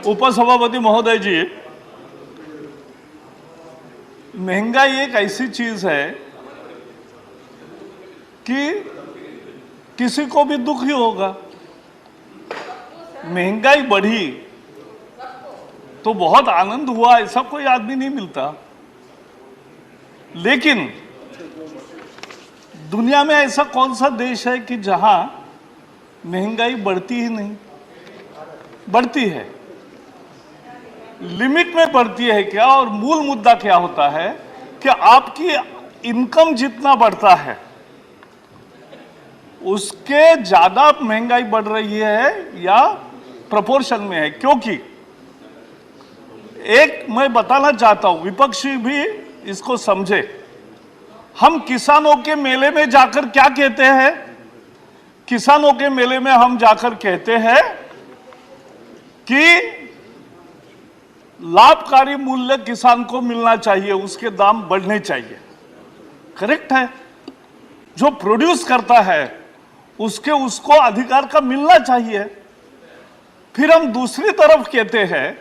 उपसभापति महोदय जी, महंगाई एक ऐसी चीज है कि किसी को भी दुख ही होगा। महंगाई बढ़ी तो बहुत आनंद हुआ, ऐसा कोई आदमी नहीं मिलता। लेकिन दुनिया में ऐसा कौन सा देश है कि जहां महंगाई बढ़ती ही नहीं? बढ़ती है, लिमिट में बढ़ती है क्या? और मूल मुद्दा क्या होता है कि आपकी इनकम जितना बढ़ता है उसके ज्यादा महंगाई बढ़ रही है या प्रोपोर्शन में है? क्योंकि एक मैं बताना चाहता हूं, विपक्षी भी इसको समझे। हम किसानों के मेले में जाकर क्या कहते हैं? किसानों के मेले में हम जाकर कहते हैं कि लाभकारी मूल्य किसान को मिलना चाहिए, उसके दाम बढ़ने चाहिए। करेक्ट है, जो प्रोड्यूस करता है उसको अधिकार का मिलना चाहिए। फिर हम दूसरी तरफ कहते हैं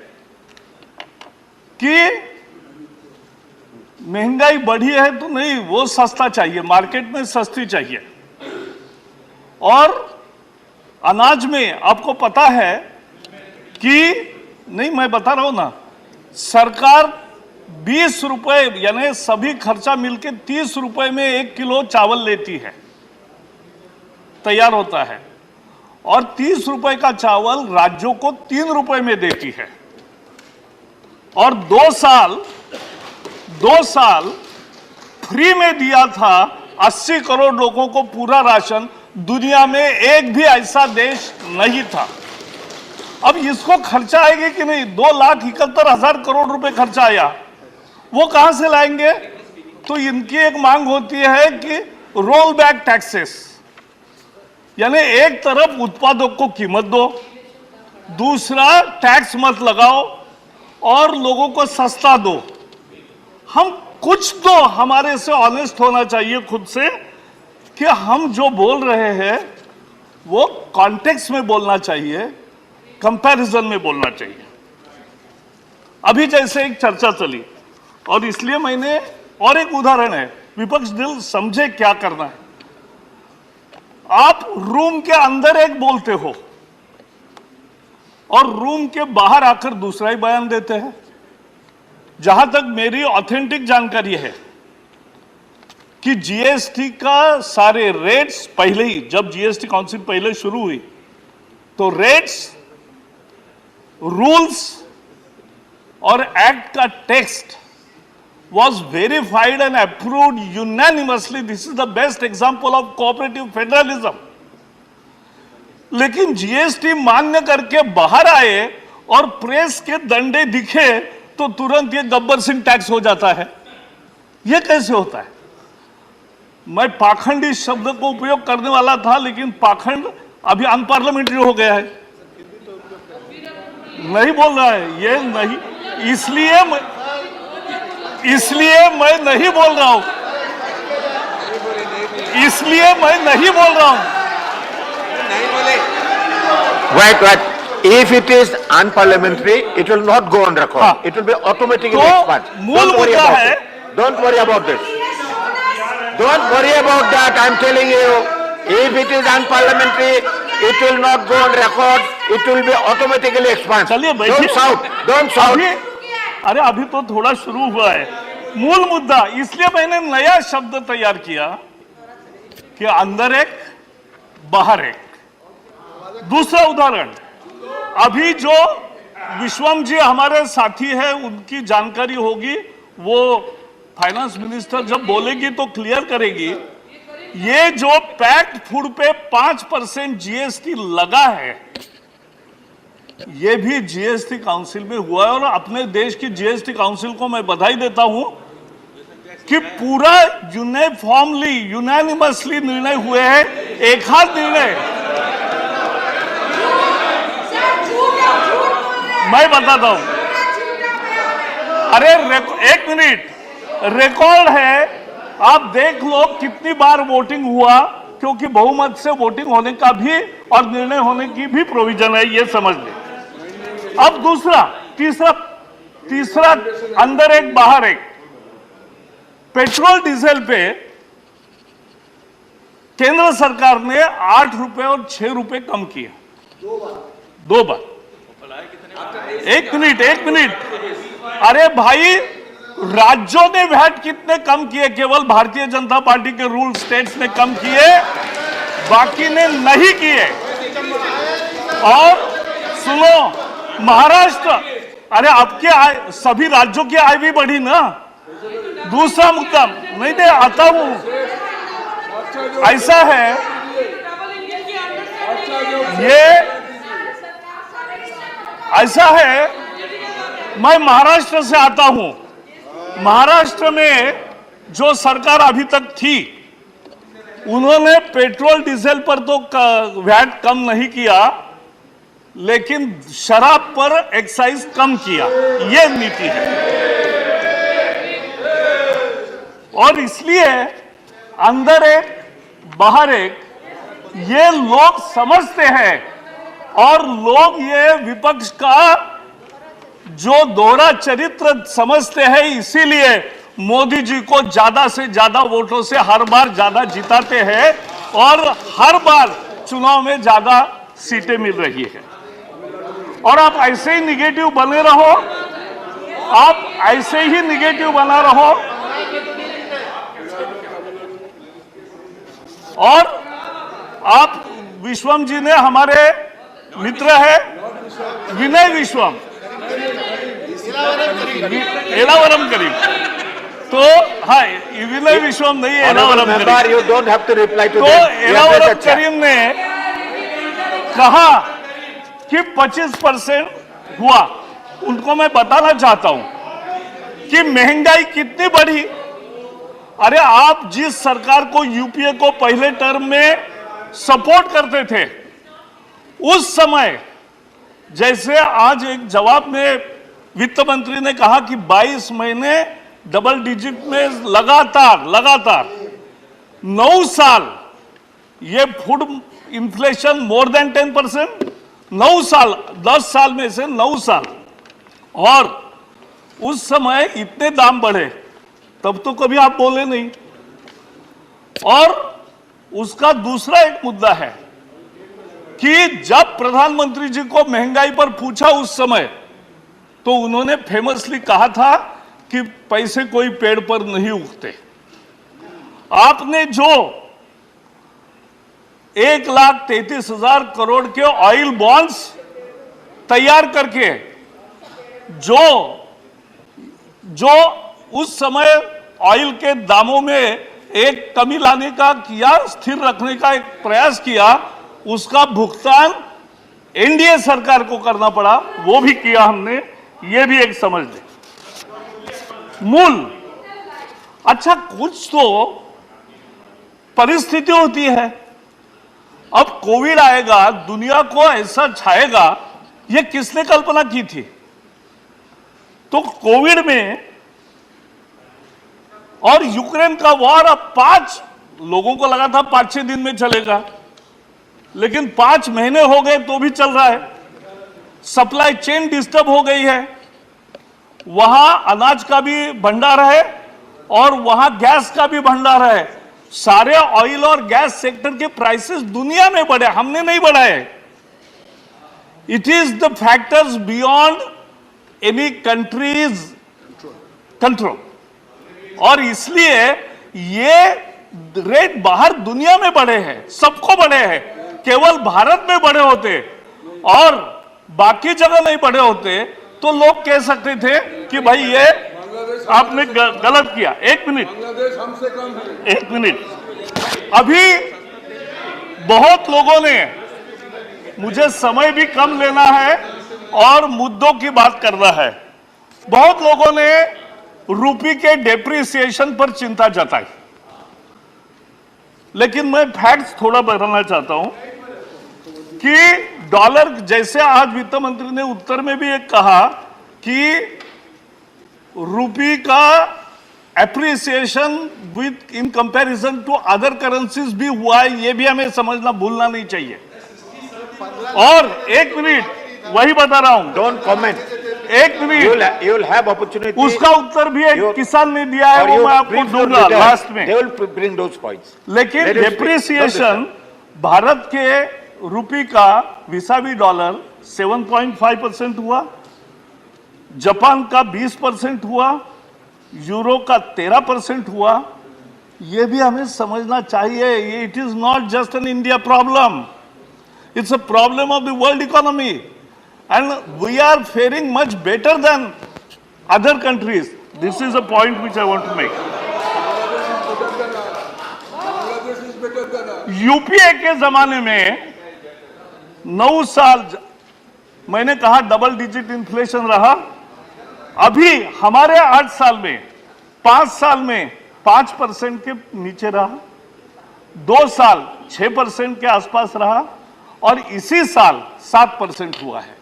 कि महंगाई बढ़ी है तो नहीं, वो सस्ता चाहिए, मार्केट में सस्ती चाहिए। और अनाज में आपको पता है कि नहीं, मैं बता रहा हूं ना, सरकार 20 रुपए यानी सभी खर्चा मिलके 30 रुपए में 1 किलो चावल लेती है, तैयार होता है, और 30 रुपए का चावल राज्यों को 3 रुपए में देती है। और 2 साल फ्री में दिया था 80 करोड़ लोगों को पूरा राशन। दुनिया में एक भी ऐसा देश नहीं था। अब इसको खर्चा आएगी कि नहीं? 2,71,000 करोड़ रुपए खर्चा आया, वो कहां से लाएंगे? तो इनकी एक मांग होती है कि रोल बैक टैक्सेस, यानी एक तरफ उत्पादक को कीमत दो, दूसरा टैक्स मत लगाओ और लोगों को सस्ता दो। हम कुछ तो हमारे से ऑनेस्ट होना चाहिए खुद से कि हम जो बोल रहे हैं वो कॉन्टेक्स्ट में बोलना चाहिए, कंपैरिजन में बोलना चाहिए। अभी जैसे एक चर्चा चली, और इसलिए मैंने, और एक उदाहरण है, विपक्ष दिल समझे क्या करना है। आप रूम के अंदर एक बोलते हो और रूम के बाहर आकर दूसरा ही बयान देते हैं। जहां तक मेरी ऑथेंटिक जानकारी है कि जीएसटी का सारे रेट्स पहले ही, जब जीएसटी काउंसिल पहले शुरू हुई तो रेट्स, रूल्स और एक्ट का text was verified and approved unanimously. This is the best example of cooperative federalism. लेकिन जीएसटी मान्य करके बाहर आए और प्रेस के डंडे दिखे तो तुरंत ये गब्बर सिंह टैक्स हो जाता है। ये कैसे होता है? मैं पाखंडी शब्द को उपयोग करने वाला था, लेकिन पाखंड अभी अनपार्लियामेंट्री हो गया है, नहीं बोल रहा है ये नहीं, इसलिए मैं नहीं बोल रहा हूं, इसलिए मैं नहीं बोल रहा हूं। Wait. If it is unparliamentary, it will not go on record. It will be automatically expunged. मूल मुद्दा है, Don't worry about this. Don't worry about that. I'm telling you, if it is unparliamentary, it will not go on record. It will be automatically expunged. चलिए बैठिए, Don't shout. अरे अभी तो थोड़ा शुरू हुआ है। मूल मुद्दा, इसलिए मैंने नया शब्द तैयार किया कि अंदर एक बाहर एक। दूसरा उदाहरण, अभी जो विश्वम जी हमारे साथी है, उनकी जानकारी होगी, वो फाइनेंस मिनिस्टर जब बोलेगी तो क्लियर करेगी। ये जो पैक्ड फूड पे 5% जीएसटी लगा है, ये भी जीएसटी काउंसिल में हुआ है। और अपने देश की जीएसटी काउंसिल को मैं बधाई देता हूं कि पूरा यूनिफॉर्मली, यूनानिमसली निर्णय हुए हैं। एक हाथ निर्णय, मैं बताता हूं, अरे एक मिनट, रिकॉर्ड है, आप देख लो कितनी बार वोटिंग हुआ, क्योंकि बहुमत से वोटिंग होने का भी और निर्णय होने की भी प्रोविजन है, ये समझ लें। अब दूसरा, तीसरा अंदर एक बाहर एक। पेट्रोल डीजल पे केंद्र सरकार ने 8 रुपए और 6 रुपए कम किया, 2 बार। एक मिनट, अरे भाई, राज्यों ने वैट कितने कम किए? केवल भारतीय जनता पार्टी के रूल स्टेट्स ने कम किए, बाकी ने नहीं किए। और सुनो, महाराष्ट्र, अरे आपके आय, सभी राज्यों की आय भी बढ़ी ना। दूसरा मुद्दा, नहीं आता हूं, ऐसा है, ये ऐसा है, मैं महाराष्ट्र से आता हूं। महाराष्ट्र में जो सरकार अभी तक थी, उन्होंने पेट्रोल डीजल पर तो वैट कम नहीं किया, लेकिन शराब पर एक्साइज कम किया। यह नीति है। और इसलिए अंदर एक बाहर एक, ये लोग समझते हैं। और लोग ये विपक्ष का जो दोहरा चरित्र समझते हैं, इसीलिए मोदी जी को ज्यादा से ज्यादा वोटों से हर बार ज्यादा जिताते हैं और हर बार चुनाव में ज्यादा सीटें मिल रही है। और आप ऐसे ही निगेटिव बने रहो, आप ऐसे ही निगेटिव बना रहो। और आप, विश्वम जी ने, हमारे मित्र है विनय विश्वम, एलावरम करीम, तो हाँ, विनय विश्वम नहीं, एलावरम करीम। You don't have to reply to तो them. एलावरम करीम ने कहा कि 25% हुआ। उनको मैं बताना चाहता हूं कि महंगाई कितनी बढ़ी। अरे आप जिस सरकार को, यूपीए को पहले टर्म में सपोर्ट करते थे, उस समय, जैसे आज एक जवाब में वित्त मंत्री ने कहा कि 22 महीने डबल डिजिट में लगातार 9 साल ये फूड इन्फ्लेशन मोर देन 10%, 9 साल, 10 साल में से 9 साल। और उस समय इतने दाम बढ़े, तब तो कभी आप बोले नहीं। और उसका दूसरा एक मुद्दा है कि जब प्रधानमंत्री जी को महंगाई पर पूछा उस समय, तो उन्होंने फेमसली कहा था कि पैसे कोई पेड़ पर नहीं उगते। आपने जो 1,33,000 करोड़ के ऑयल बॉन्ड्स तैयार करके जो उस समय ऑयल के दामों में एक कमी लाने का किया, स्थिर रखने का एक प्रयास किया, उसका भुगतान एनडीए सरकार को करना पड़ा, वो भी किया हमने। ये भी एक समझ ले मूल। अच्छा, कुछ तो परिस्थिति होती है। अब कोविड आएगा, दुनिया को ऐसा छाएगा, ये किसने कल्पना की थी? तो कोविड में और यूक्रेन का वॉर, अब 5 लोगों को लगा था 5-6 दिन में चलेगा, लेकिन 5 महीने हो गए तो भी चल रहा है। सप्लाई चेन डिस्टर्ब हो गई है। वहां अनाज का भी भंडार है और वहां गैस का भी भंडार है। सारे ऑयल और गैस सेक्टर के प्राइसेस दुनिया में बढ़े, हमने नहीं बढ़ाए। It is the factors beyond any countries control. और इसलिए ये रेट बाहर दुनिया में बढ़े हैं, सबको बढ़े हैं। केवल भारत में बढ़े होते और बाकी जगह नहीं बढ़े होते तो लोग कह सकते थे कि भाई ये आपने गलत किया। एक मिनट, अभी बहुत लोगों ने, मुझे समय भी कम लेना है और मुद्दों की बात करना है, बहुत लोगों ने रुपये के डेप्रिसिएशन पर चिंता जताई। लेकिन मैं फैक्ट्स थोड़ा बताना चाहता हूं कि डॉलर, जैसे आज वित्त मंत्री ने उत्तर में भी एक कहा कि रुपये का appreciation with in comparison to other currencies भी हुआ है, ये भी हमें समझना भूलना नहीं चाहिए। और एक मिनट, वही बता रहा हूं। Don't comment. एक minute, You will have opportunity. उसका उत्तर भी एक You- किसान ने दिया है, or वो you मैं आपको bring दूंगा those details. लास्ट में। They will bring those points. लेकिन Let him speak. Depreciation Bharat के रुपये का विसावी डॉलर 7.5% हुआ, जापान का 20% हुआ, यूरो का 13% हुआ। ये भी हमें समझना चाहिए, ये it is not just an India problem, it's a problem of the world economy and we are faring much better than other countries. This is a point which I want to make. UPA के जमाने में 9 साल मैंने कहा double digit inflation रहा। अभी हमारे 8 साल में 5 साल में 5% के नीचे रहा, 2 साल 6% के आसपास रहा और इसी साल 7% हुआ है।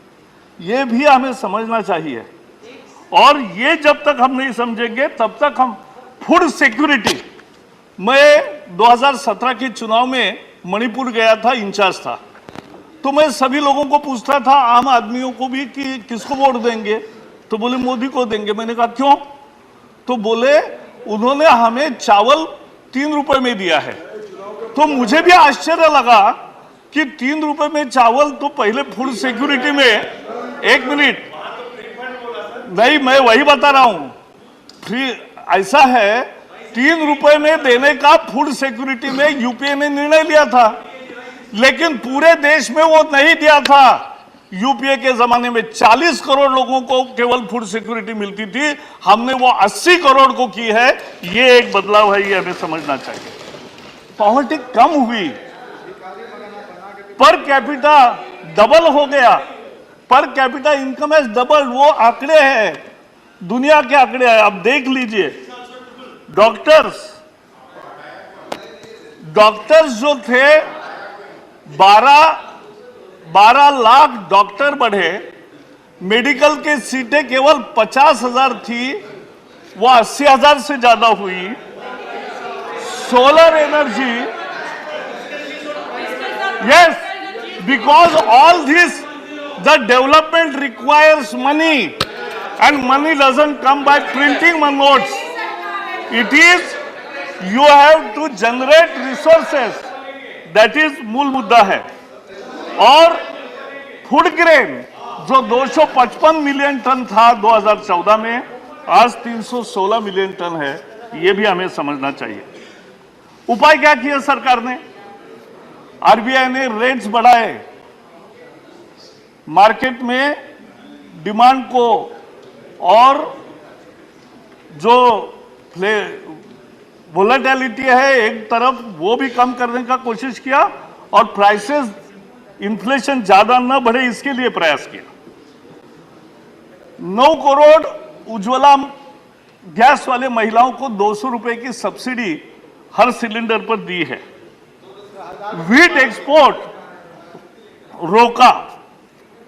ये भी हमें समझना चाहिए और ये जब तक हम नहीं समझेंगे तब तक हम फूड सिक्योरिटी। मैं 2017 के चुनाव में मणिपुर गया था, इंचार्ज था, तो मैं सभी लोगों को पूछता था, आम आदमियों को भी, कि किसको वोट देंगे, तो बोले मोदी को देंगे। मैंने कहा क्यों, तो बोले उन्होंने हमें चावल 3 रुपए में दिया है। तो मुझे भी आश्चर्य लगा कि 3 रुपए में चावल, तो पहले फूड सिक्योरिटी में, एक मिनट, नहीं मैं वही बता रहा हूं, फ्री ऐसा है 3 रुपए में देने का फूड सिक्योरिटी में यूपीए ने निर्णय लिया था, लेकिन पूरे देश में वो नहीं दिया था। यूपीए के जमाने में 40 करोड़ लोगों को केवल फूड सिक्योरिटी मिलती थी, हमने वो 80 करोड़ को की है। ये एक बदलाव है, ये हमें समझना चाहिए। पॉवर्टी कम हुई, पर कैपिटा डबल हो गया, per capita income as double. वो आंकड़े हैं, दुनिया के आंकड़े हैं, आप देख लीजिए। डॉक्टर्स जो थे 12 लाख डॉक्टर बढ़े, मेडिकल के सीटें केवल 50,000 थी, वो 80,000 से ज्यादा हुई। Solar energy, yes, because all this, the development requires money and money doesn't come by printing notes. It is, you have to generate resources, that is मूल मुद्दा है। और फूड ग्रेन जो 255 मिलियन टन था 2014 में, आज 316 मिलियन टन है। ये भी हमें समझना चाहिए। उपाय क्या किया सरकार ने, आरबीआई ने रेट्स बढ़ाए, मार्केट में डिमांड को और जो वोलेटिलिटी है एक तरफ, वो भी कम करने का कोशिश किया और प्राइसेस, इन्फ्लेशन ज्यादा न बढ़े इसके लिए प्रयास किया। 9 करोड़ उज्ज्वला गैस वाले महिलाओं को 200 रुपए की सब्सिडी हर सिलेंडर पर दी है। व्हीट एक्सपोर्ट रोका,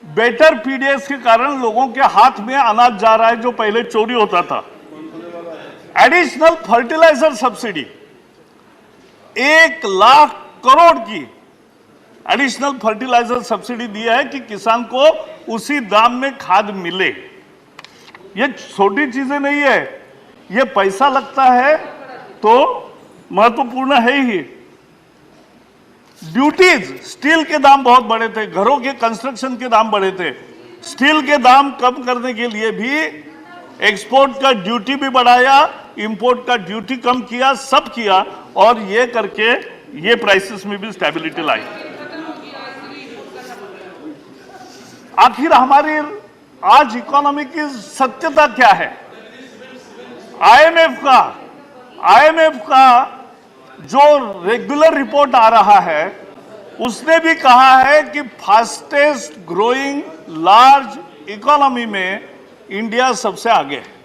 बेटर पीडीएस के कारण लोगों के हाथ में अनाज जा रहा है जो पहले चोरी होता था। Additional fertiliser subsidy 1 lakh crore की एडिशनल फर्टिलाइजर सब्सिडी दिया है कि किसान को उसी दाम में खाद मिले। ये छोटी चीजें नहीं है, ये पैसा लगता है तो महत्वपूर्ण है ही। ड्यूटीज, स्टील के दाम बहुत बढ़े थे, घरों के कंस्ट्रक्शन के दाम बढ़े थे, स्टील के दाम कम करने के लिए भी एक्सपोर्ट का ड्यूटी भी बढ़ाया, इंपोर्ट का ड्यूटी कम किया, सब किया और ये करके ये प्राइसेस में भी स्टेबिलिटी लाई। आखिर हमारी आज इकोनॉमी की सत्यता क्या है? आईएमएफ का जो रेगुलर रिपोर्ट आ रहा है उसने भी कहा है कि फास्टेस्ट ग्रोइंग लार्ज इकोनॉमी में इंडिया सबसे आगे है।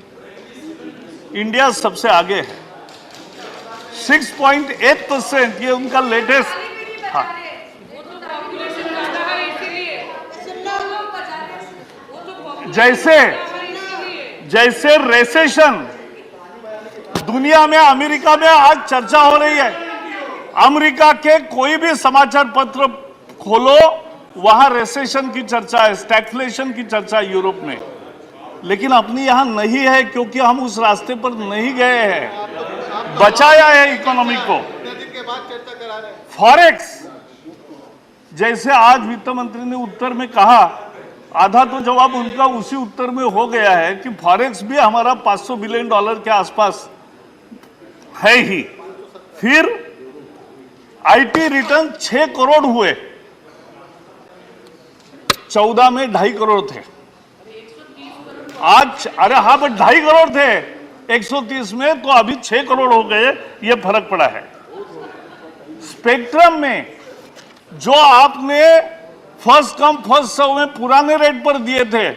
इंडिया सबसे आगे है, 6.8%, ये उनका लेटेस्ट। हाँ, जैसे रेसेशन दुनिया में, अमेरिका में आज चर्चा हो रही है। अमेरिका के कोई भी समाचार पत्र खोलो, वहां रिसेशन की चर्चा है, स्टैगफ्लेशन की चर्चा है यूरोप में, लेकिन अपनी यहां नहीं है क्योंकि हम उस रास्ते पर नहीं गए हैं, बचाया है इकोनॉमी को। फॉरेक्स, जैसे आज वित्त मंत्री ने उत्तर में कहा, आधा तो जवाब उनका उसी उत्तर में हो गया है कि फॉरेक्स भी हमारा $500 बिलियन के आसपास है ही। फिर आईटी रिटर्न 6 करोड़ हुए, 14 में 2.5 करोड़ थे। आज अरे हाँ, बट 2.5 करोड़ थे 130 में, तो अभी 6 करोड़ हो गए, ये फर्क पड़ा है। स्पेक्ट्रम में जो आपने फर्स्ट कम फर्स्ट सर्व में पुराने रेट पर दिए थे,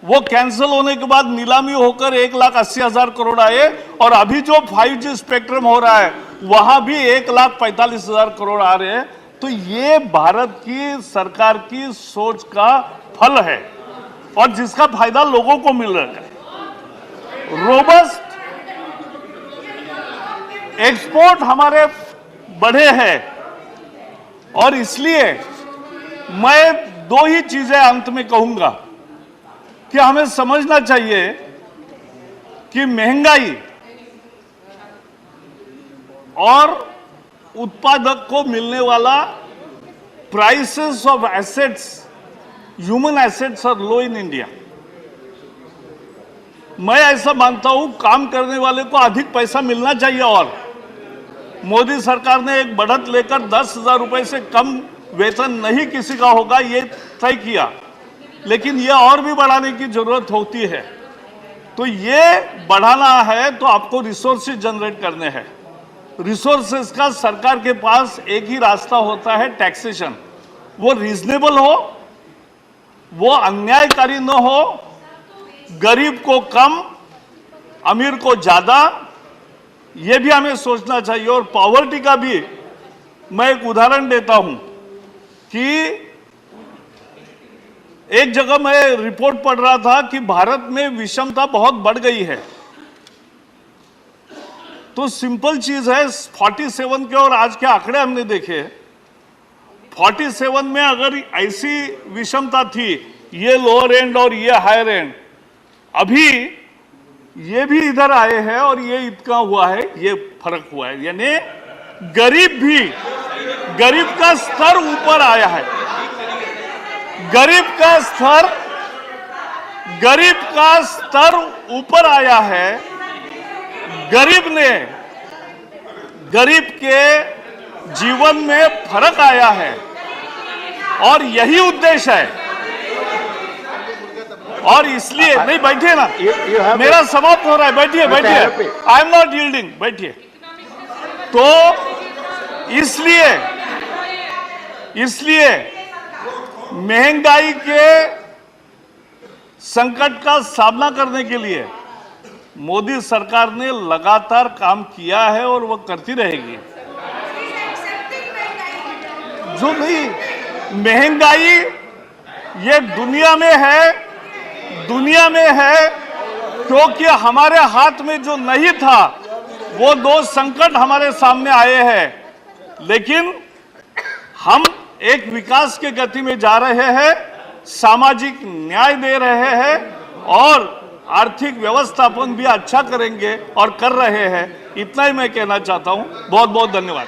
वो कैंसिल होने के बाद नीलामी होकर 1,80,000 करोड़ आए, और अभी जो 5G स्पेक्ट्रम हो रहा है वहां भी 1,45,000 करोड़ आ रहे हैं। तो ये भारत की सरकार की सोच का फल है और जिसका फायदा लोगों को मिल रहा है। रोबस्ट एक्सपोर्ट हमारे बढ़े हैं, और इसलिए मैं 2 ही चीजें अंत में कहूंगा कि हमें समझना चाहिए कि महंगाई और उत्पादक को मिलने वाला prices of assets, human assets are low in India. मैं ऐसा मानता हूं, काम करने वाले को अधिक पैसा मिलना चाहिए, और मोदी सरकार ने एक बढ़त लेकर 10,000 रुपए से कम वेतन नहीं किसी का होगा, ये तय किया, लेकिन ये और भी बढ़ाने की जरूरत होती है। तो ये बढ़ाना है तो आपको रिसोर्सेज जनरेट करने हैं। रिसोर्सेज का सरकार के पास एक ही रास्ता होता है, टैक्सेशन। वो रीजनेबल हो, वो अन्यायकारी न हो, गरीब को कम, अमीर को ज्यादा, ये भी हमें सोचना चाहिए। और पॉवर्टी का भी मैं एक उदाहरण देता हूं कि एक जगह मैं रिपोर्ट पढ़ रहा था कि भारत में विषमता बहुत बढ़ गई है। तो सिंपल चीज है, 47 के और आज के आंकड़े हमने देखे, 47 में अगर ऐसी विषमता थी, ये लोअर एंड और ये हायर एंड, अभी ये भी इधर आए हैं और ये इतना हुआ है, ये फर्क हुआ है, यानी गरीब का स्तर ऊपर आया है। गरीब का स्तर ऊपर आया है। गरीब के जीवन में फर्क आया है, और यही उद्देश्य है। और इसलिए नहीं, बैठिए ना, मेरा समाप्त हो रहा है, बैठिए। आई एम नॉट यील्डिंग, बैठिए। तो इसलिए महंगाई के संकट का सामना करने के लिए मोदी सरकार ने लगातार काम किया है और वह करती रहेगी। जो नहीं, महंगाई ये दुनिया में है क्योंकि हमारे हाथ में जो नहीं था, वो 2 संकट हमारे सामने आए हैं, लेकिन हम एक विकास के गति में जा रहे हैं, सामाजिक न्याय दे रहे हैं और आर्थिक व्यवस्थापन भी अच्छा करेंगे और कर रहे हैं। इतना ही मैं कहना चाहता हूं। बहुत बहुत धन्यवाद।